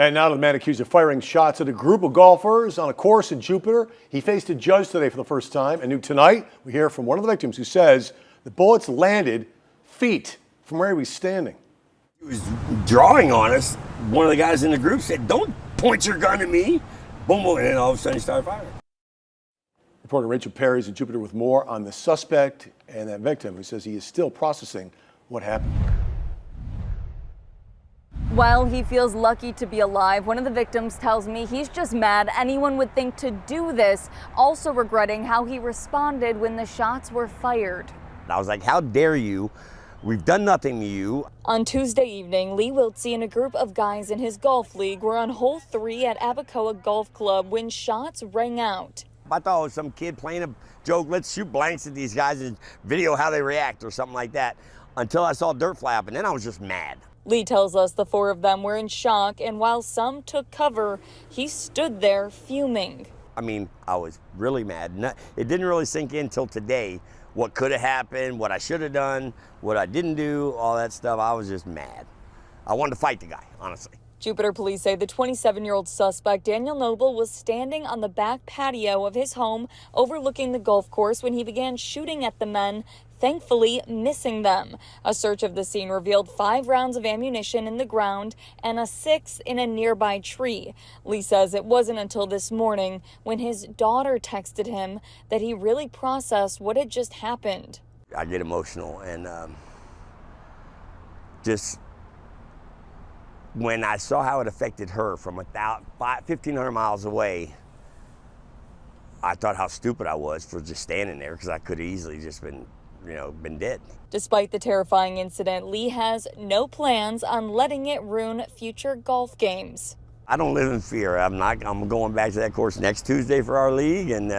And now to the man accused of firing shots at a group of golfers on a course in Jupiter. He faced a judge today for the first time. And tonight, we hear from one of the victims who says the bullets landed feet from where he was standing. He was drawing on us. One of the guys in the group said, "Don't point your gun at me." Boom, boom, and then all of a sudden he started firing. Reporter Rachel Perry is in Jupiter with more on the suspect and that victim who says he is still processing what happened. While he feels lucky to be alive, one of the victims tells me he's just mad anyone would think to do this, also regretting how he responded when the shots were fired. I was like, "How dare you? We've done nothing to you." On Tuesday evening, Lee Wiltsey and a group of guys in his golf league were on hole 3 at Abacoa Golf Club when shots rang out. I thought it was some kid playing a joke. Let's shoot blanks at these guys and video how they react or something like that, until I saw dirt fly up, and then I was just mad. Lee tells us the 4 of them were in shock, and while some took cover, he stood there fuming. I mean, I was really mad. It didn't really sink in till today what could have happened, what I should have done, what I didn't do, all that stuff. I was just mad. I wanted to fight the guy, honestly. Jupiter police say the 27-year-old suspect, Daniel Noble, was standing on the back patio of his home overlooking the golf course when he began shooting at the men, thankfully missing them. A search of the scene revealed 5 rounds of ammunition in the ground and a 6th in a nearby tree. Lee says it wasn't until this morning when his daughter texted him that he really processed what had just happened. I get emotional, and just when I saw how it affected her from 1,500 miles away, I thought how stupid I was for just standing there, because I could have easily just been dead. Despite the terrifying incident, Lee has no plans on letting it ruin future golf games. I don't live in fear. I'm going back to that course next Tuesday for our league, and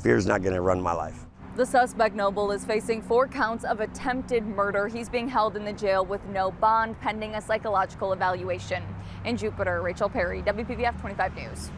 fear's not gonna run my life. The suspect, Noble, is facing 4 counts of attempted murder. He's being held in the jail with no bond pending a psychological evaluation. In Jupiter, Rachel Perry, WPVF 25 News.